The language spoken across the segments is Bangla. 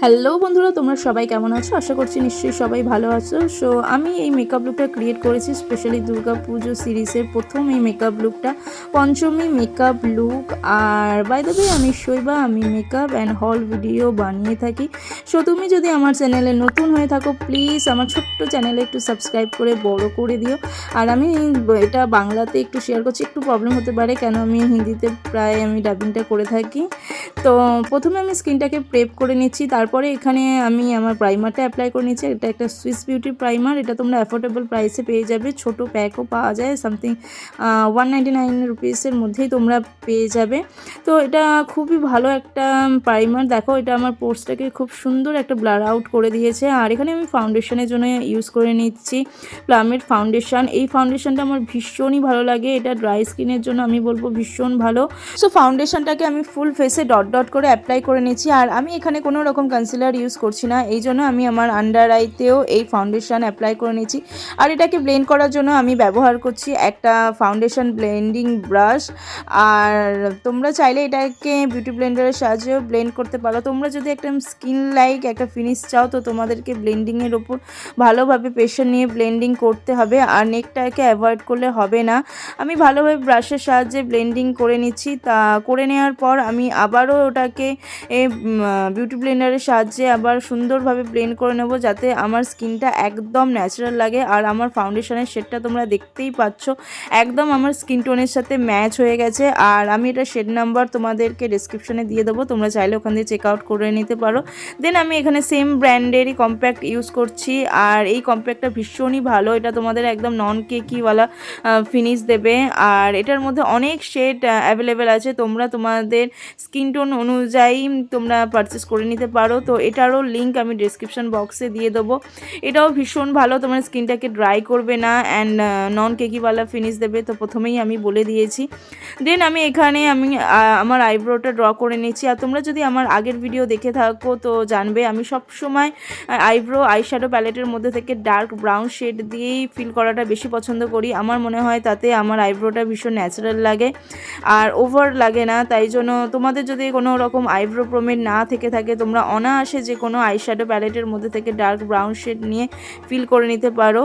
হ্যালো বন্ধুরা, তোমরা সবাই কেমন আছো? আশা করছি নিশ্চয়ই সবাই ভালো আছো। সো আমি এই মেকআপ লুকটা ক্রিয়েট করেছি স্পেশালি দুর্গা পুজো সিরিজের প্রথম এই মেকআপ লুকটা, পঞ্চমী মেকআপ লুক। আর বাই দ্য ওয়ে আমি শৈবা, আমি মেকআপ অ্যান্ড হল ভিডিও বানিয়ে থাকি। সো তুমি যদি আমার চ্যানেলে নতুন হয়ে থাকো, প্লিজ আমার ছোট্ট চ্যানেলে একটু সাবস্ক্রাইব করে বড় করে দিও। আর আমি এটা বাংলাতে একটু শেয়ার করছি, একটু প্রবলেম হতে পারে কেন আমি হিন্দিতে প্রায় আমি ডাবিংটা করে থাকি। তো প্রথমে আমি স্কিনটাকে প্রেপ করে নিচ্ছি, তারপরে এখানে আমি আমার প্রাইমারটা অ্যাপ্লাই করে নিচ্ছি। এটা একটা সুইস বিউটি প্রাইমার, এটা তোমরা অ্যাফোর্ডেবল প্রাইসে পেয়ে যাবে, ছোট প্যাকও পাওয়া যায়, সামথিং 199 রুপিসের মধ্যেই তোমরা পেয়ে যাবে। তো এটা খুবই ভালো একটা প্রাইমার। দেখো এটা আমার পোর্সটাকে খুব সুন্দর একটা ব্লার আউট করে দিয়েছে। আর এখানে আমি ফাউন্ডেশনের জন্য ইউজ করে নিচ্ছি প্লামের ফাউন্ডেশন। এই ফাউন্ডেশনটা আমার ভীষণই ভালো লাগে, এটা ড্রাই স্কিনের জন্য আমি বলবো ভীষণ ভালো। সো ফাউন্ডেশনটাকে আমি ফুল ফেসে ডট ডট করে অ্যাপ্লাই করে নিচ্ছি। আর আমি এখানে কোনো রকম কনসিলার ইউজ করছি না, এই জন্য আমি আমার আন্ডার আইতেও এই ফাউন্ডেশন অ্যাপ্লাই করে নিচ্ছি। আর এটাকে ব্লেন্ড করার জন্য আমি ব্যবহার করছি একটা ফাউন্ডেশন ব্লেন্ডিং ব্রাশ। আর তোমরা চাইলে এটাকে বিউটি ব্লেন্ডারের সাহায্যেও ব্লেন্ড করতে পারো। তোমরা যদি একটা স্কিন লাইক একটা ফিনিশ চাও, তো তোমাদেরকে ব্লেন্ডিংয়ের ওপর ভালোভাবে প্রেশার নিয়ে ব্লেন্ডিং করতে হবে, আর নেকটাকে অ্যাভয়েড করলে হবে না। আমি ভালোভাবে ব্রাশের সাহায্যে ব্লেন্ডিং করে নিচ্ছি। তা করে নেওয়ার পর আমি আবারও ওটাকে বিউটি ব্লেন্ডারের সাহায্যে আবার সুন্দরভাবে ব্লেন্ড করে নেব, যাতে আমার স্কিনটা একদম ন্যাচারাল লাগে। আর আমার ফাউন্ডেশনের শেডটা তোমরা দেখতেই পাচ্ছ, একদম আমার স্কিন টোনের সাথে ম্যাচ হয়ে গেছে। আর আমি এটা শেড নাম্বার তোমাদেরকে ডেসক্রিপশনে দিয়ে দেবো, তোমরা চাইলে ওখান দিয়ে চেক আউট করে নিতে পারো। দেন আমি এখানে সেম ব্র্যান্ডেরই কম্প্যাক্ট ইউজ করছি। আর এই কম্প্যাক্টটা ভীষণই ভালো, এটা তোমাদের একদম নন কেকিওয়ালা ফিনিশ দেবে। আর এটার মধ্যে অনেক শেড অ্যাভেলেবেল আছে, তোমরা তোমাদের স্কিন টোন অনুযায়ী তোমরা পারচেস করে নিতে পারো। তো এটারও লিঙ্ক আমি ডেসক্রিপশন বক্সে দিয়ে দেবো। এটাও ভীষণ ভালো, তোমার স্কিনটাকে ড্রাই করবে না অ্যান্ড নন কেকিওয়ালা ফিনিশ দেবে, তো প্রথমেই আমি বলে দিয়েছি। দেন আমি এখানে আমার আইব্রোটা ড্র করে নিচ্ছি। আর তোমরা যদি আমার আগের ভিডিও দেখে থাকো তো জানবে আমি সব সময় আইব্রো আইশ্যাডো প্যালেটের মধ্যে থেকে ডার্ক ব্রাউন শেড দিয়েই ফিল করাটা বেশি পছন্দ করি। আমার মনে হয় তাতে আমার আইব্রোটা ভীষণ ন্যাচারাল লাগে আর ওভার লাগে না। তাই জন্য তোমাদের যদি কোনো রকম আইব্রো প্রোমেড না থেকে থাকে, তোমরা অনায়াসে যে কোনো আইশ্যাডো প্যালেটের মধ্যে থেকে ডার্ক ব্রাউন শেড নিয়ে ফিল করে নিতে পারো।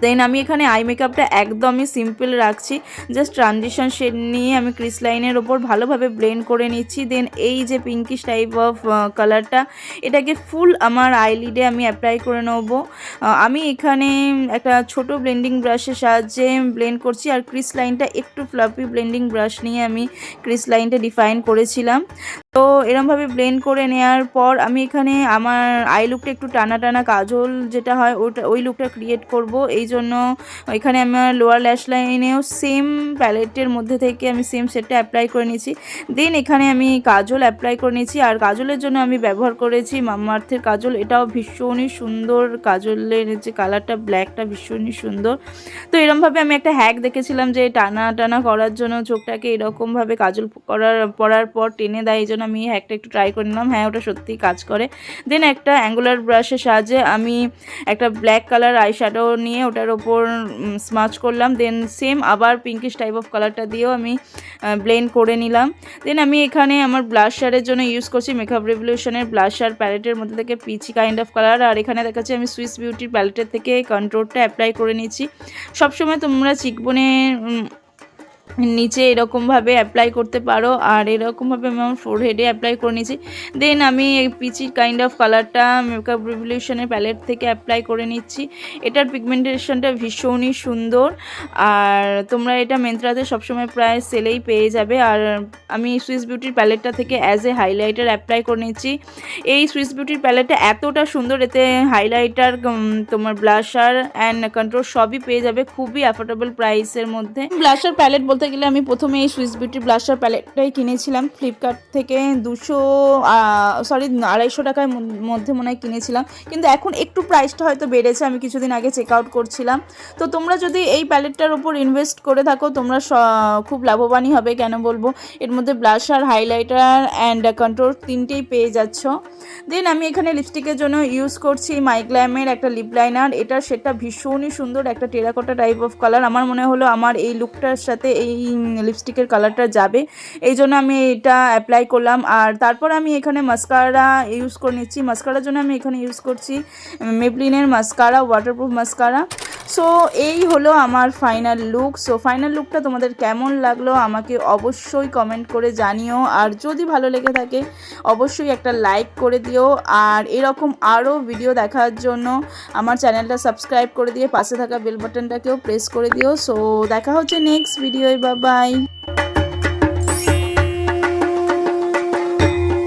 দেন আমি এখানে আই মেকআপটা একদমই সিম্পল রাখছি, জাস্ট ট্রানজিশন শেড নিয়ে আমি ক্রিস লাইনের ওপর ভালোভাবে ব্লেন্ড করে নিচ্ছি। দেন এই যে পিঙ্কিশ টাইপ অফ কালারটা, এটাকে ফুল আমার আইলিডে আমি অ্যাপ্লাই করে নেব। আমি এখানে একটা ছোট ব্লেন্ডিং ব্রাশের সাহায্যে ব্লেন্ড করছি। আর ক্রিস লাইনটা একটু ফ্লাফি ব্লেন্ডিং ব্রাশ নিয়ে আমি ক্রিস লাইনটা ডিফাইন করেছিলাম। তো এরমভাবে ব্লেন্ড করে নেওয়ার পর আমি এখানে আমার আই লুকটা একটু টানা টানা কাজল যেটা হয় ওই লুকটা ক্রিয়েট করব। এই জন্য এখানে আমার লোয়ার ল্যাশ লাইনেও সেম প্যালেটের মধ্যে থেকে আমি সেম শেডটা অ্যাপ্লাই করে নিয়েছি। দেন এখানে আমি কাজল অ্যাপ্লাই করে নিয়েছি। আর কাজলের জন্য আমি ব্যবহার করেছি মামা আর্থের কাজল, এটাও ভীষণই সুন্দর, কাজলের যে কালারটা ব্ল্যাকটা ভীষণই সুন্দর। তো এরকমভাবে আমি একটা হ্যাক দেখেছিলাম যে টানা টানা করার জন্য চোখটাকে এরকমভাবে কাজল পরার পর টেনে দেয়, এই জন্য আমি হ্যাকটা একটু ট্রাই করে নিলাম। হ্যাঁ, ওটা সত্যিই কাজ করে। দেন একটা অ্যাঙ্গুলার ব্রাশের সাহায্যে আমি একটা ব্ল্যাক কালার আই শ্যাডো নিয়ে ওটার ওপর স্মাচ করলাম। দেন সেম আবার পিঙ্কিশ টাইপ অফ কালারটা দিয়েও আমি ব্লেন্ড করে নিলাম। দেন আমি এখানে আমার ব্লাশারের জন্য ইউজ করছি মেকআপ রেভলিউশনের ব্লাশার প্যালেটের মধ্যে থেকে পিচি কাইন্ড অফ কালার। আর এখানে দেখাচ্ছি আমি সুইস বিউটির প্যালেটের থেকে কন্ট্রোলটা অ্যাপ্লাই করে নিচ্ছি। সবসময় তোমরা চিকবোনে নিচে এরকমভাবে অ্যাপ্লাই করতে পারো। আর এরকমভাবে আমি আমার ফোরহেডে অ্যাপ্লাই করে নিয়েছি। দেন আমি এই পিচি কাইন্ড অফ কালারটা মেকআপ রেভলিউশনের প্যালেট থেকে অ্যাপ্লাই করে নিচ্ছি। এটার পিগমেন্টেশনটা ভীষণই সুন্দর, আর তোমরা এটা মেন্ত্রাতে সবসময় প্রায় সেলেই পেয়ে যাবে। আর আমি সুইস বিউটির প্যালেটটা থেকে অ্যাজ এ হাইলাইটার অ্যাপ্লাই করে নিচ্ছি। এই সুইস বিউটির প্যালেটটা এতটা সুন্দর, এতে হাইলাইটার, তোমার ব্লাশার অ্যান্ড কন্ট্রোল সবই পেয়ে যাবে খুবই অ্যাফোর্ডেবল প্রাইসের মধ্যে। ব্লাশার প্যালেট বলতে গেলে আমি প্রথমে এই সুইস বিউটি ব্লাশার প্যালেটটাই কিনেছিলাম ফ্লিপকার্ট থেকে, 250 টাকার মধ্যে মনে হয় কিনেছিলাম, কিন্তু এখন একটু প্রাইসটা হয়তো বেড়েছে, আমি কিছুদিন আগে চেক আউট করছিলাম। তো তোমরা যদি এই প্যালেটটার উপর ইনভেস্ট করে থাকো তোমরা খুব লাভবানই হবে। কেন বলবো, এর মধ্যে ব্লাশার, হাইলাইটার অ্যান্ড কন্ট্রোল তিনটেই পেয়ে যাচ্ছ। দেন আমি এখানে লিপস্টিকের জন্য ইউজ করছি মাইগ্ল্যামের একটা লিপ লাইনার। এটার শেডটা ভীষণই সুন্দর, একটা টেরাকোটা টাইপ অফ কালার। আমার মনে হলো আমার এই লুকটার সাথে এই লিপস্টিকের কালারটা যাবে, এই জন্য আমি এটা অ্যাপ্লাই করলাম। আর তারপর আমি এখানে মাস্কারা ইউজ করে নিচ্ছি। মাস্কারার জন্য আমি এখানে ইউজ করছি মেবলিনের মাস্কারা, ওয়াটারপ্রুফ মাস্কারা। সো এই হলো আমার ফাইনাল লুক। সো ফাইনাল লুকটা তোমাদের কেমন লাগলো আমাকে অবশ্যই কমেন্ট করে জানিও। আর যদি ভালো লেগে থাকে অবশ্যই একটা লাইক করে দিও। আর এরকম আরও ভিডিও দেখার জন্য আমার চ্যানেলটা সাবস্ক্রাইব করে দিয়ে পাশে থাকা বেল বাটনটাকেও প্রেস করে দিও। সো দেখা হচ্ছে নেক্সট ভিডিওয়, বাই বাই।